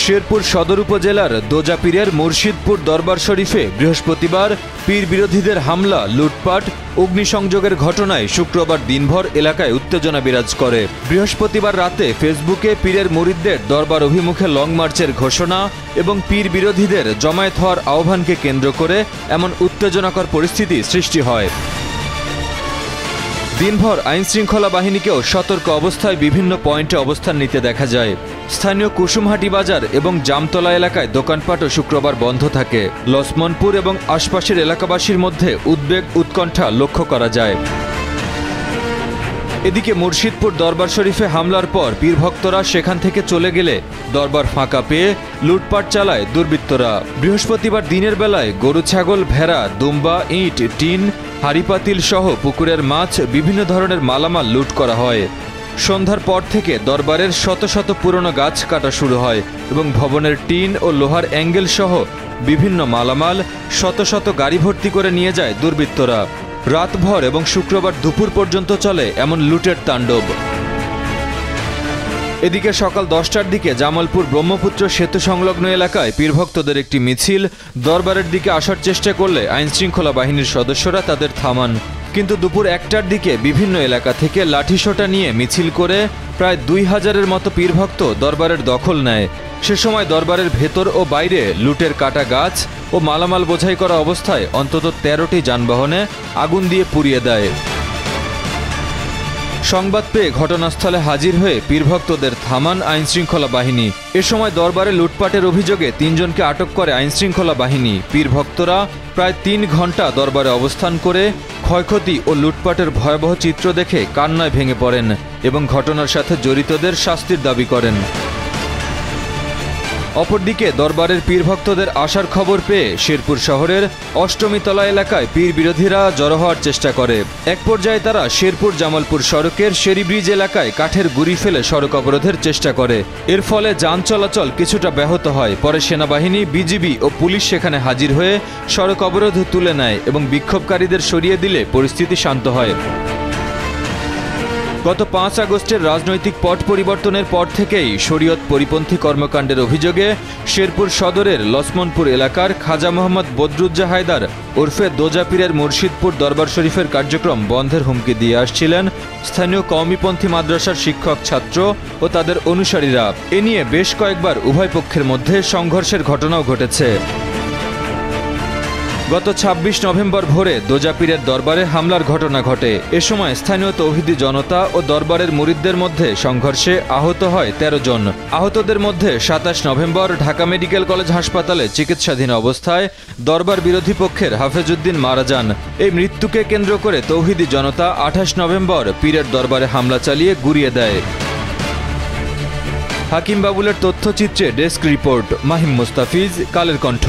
শেরপুর সদর উপজেলার দোজাপীরের মুর্শিদপুর দরবার শরীফে বৃহস্পতিবার পীর বিরোধীদের হামলা, লুটপাট, অগ্নিসংযোগের ঘটনায় শুক্রবার দিনভর এলাকায় উত্তেজনা বিরাজ করে। বৃহস্পতিবার রাতে ফেসবুকে পীরের মুরিদদের দরবার অভিমুখে লং মার্চের ঘোষণা এবং পীর বিরোধীদের জমায়েত হওয়ার আহ্বানকে কেন্দ্র করে এমন উত্তেজনাকর পরিস্থিতি সৃষ্টি হয়। দিনভর আইনশৃঙ্খলা বাহিনীকেও সতর্ক অবস্থায় বিভিন্ন পয়েন্টে অবস্থান নিতে দেখা যায়। স্থানীয় কুসুমহাটি বাজার এবং জামতলা এলাকায় দোকানপাটও শুক্রবার বন্ধ থাকে। লছমনপুর এবং আশপাশের এলাকাবাসীর মধ্যে উদ্বেগ, উৎকণ্ঠা লক্ষ্য করা যায়। এদিকে মুর্শিদপুর দরবার শরীফে হামলার পর পীরভক্তরা সেখান থেকে চলে গেলে দরবার ফাঁকা পেয়ে লুটপাট চালায় দুর্বৃত্তরা। বৃহস্পতিবার দিনের বেলায় গরু, ছাগল, ভেড়া, দুম্বা, ইট, টিন, হাড়িপাতিল সহ পুকুরের মাছ, বিভিন্ন ধরনের মালামাল লুট করা হয়। সন্ধ্যার পর থেকে দরবারের শত শত পুরনো গাছ কাটা শুরু হয় এবং ভবনের টিন ও লোহার অ্যাঙ্গেল সহ বিভিন্ন মালামাল শত শত গাড়ি ভর্তি করে নিয়ে যায় দুর্বৃত্তরা। রাতভর এবং শুক্রবার দুপুর পর্যন্ত চলে এমন লুটের তাণ্ডব। এদিকে সকাল 10টার দিকে জামালপুর ব্রহ্মপুত্র সেতু সংলগ্ন এলাকায় পীরভক্তদের একটি মিছিল দরবারের দিকে আসার চেষ্টা করলে আইনশৃঙ্খলা বাহিনীর সদস্যরা তাদের থামান। কিন্তু দুপুর 1টার দিকে বিভিন্ন এলাকা থেকে লাঠিসোঁটা নিয়ে মিছিল করে প্রায় 2000-এর মতো পীরভক্ত দরবারের দখল নেয়। সে সময় দরবারের ভেতর ও বাইরে লুটের কাটা গাছ ও মালামাল বোঝাই করা অবস্থায় অন্তত 13টি যানবাহনে আগুন দিয়ে পুড়িয়ে দেয়। সংবাদ পেয়ে ঘটনাস্থলে হাজির হয়ে পীরভক্তদের থামান আইনশৃঙ্খলা বাহিনী। এ সময় দরবারে লুটপাটের অভিযোগে 3 জনকে আটক করে আইনশৃঙ্খলা বাহিনী। পীরভক্তরা প্রায় 3 ঘন্টা দরবারে অবস্থান করে ক্ষয়ক্ষতি ও লুটপাটের ভয়াবহ চিত্র দেখে কান্নায় ভেঙে পড়েন এবং ঘটনার সাথে জড়িতদের শাস্তির দাবি করেন। অপরদিকে দরবারের পীরভক্তদের আসার খবর পেয়ে শেরপুর শহরের অষ্টমীতলা এলাকায় পীর বিরোধীরা জড়ো হওয়ার চেষ্টা করে। এক পর্যায়ে তারা শেরপুর জামালপুর সড়কের শেরি ব্রিজ এলাকায় কাঠের গুঁড়ি ফেলে সড়ক অবরোধের চেষ্টা করে। এর ফলে যান চলাচল কিছুটা ব্যাহত হয়। পরে সেনাবাহিনী, বিজিবি ও পুলিশ সেখানে হাজির হয়ে সড়ক অবরোধ তুলে নেয় এবং বিক্ষোভকারীদের সরিয়ে দিলে পরিস্থিতি শান্ত হয়। গত 5 আগস্টের রাজনৈতিক পট পরিবর্তনের পর থেকেই শরীয়ত পরিপন্থী কর্মকাণ্ডের অভিযোগে শেরপুর সদরের লছমনপুর এলাকার খাজা মোহাম্মদ বদরুজ্জাহ হায়দার ওরফে দোজাপীরের মুর্শিদপুর দরবার শরীফের কার্যক্রম বন্ধের হুমকি দিয়ে আসছিলেন স্থানীয় কওমিপন্থী মাদ্রাসার শিক্ষক, ছাত্র ও তাদের অনুসারীরা। এ নিয়ে বেশ কয়েকবার উভয় পক্ষের মধ্যে সংঘর্ষের ঘটনাও ঘটেছে। গত 26 নভেম্বর ভোরে দোজাপীরের দরবারে হামলার ঘটনা ঘটে। এ সময় স্থানীয় তৌহিদি জনতা ও দরবারের মুরিদদের মধ্যে সংঘর্ষে আহত হয় 13 জন। আহতদের মধ্যে 27 নভেম্বর ঢাকা মেডিকেল কলেজ হাসপাতালে চিকিৎসাধীন অবস্থায় দরবার বিরোধী পক্ষের হাফেজউদ্দিন মারা যান। এই মৃত্যুকে কেন্দ্র করে তৌহিদি জনতা 28 নভেম্বর পীরের দরবারে হামলা চালিয়ে গুঁড়িয়ে দেয়। হাকিম বাবুলের তথ্যচিত্রে ডেস্ক রিপোর্ট। মাহিম মুস্তাফিজ, কালের কণ্ঠ।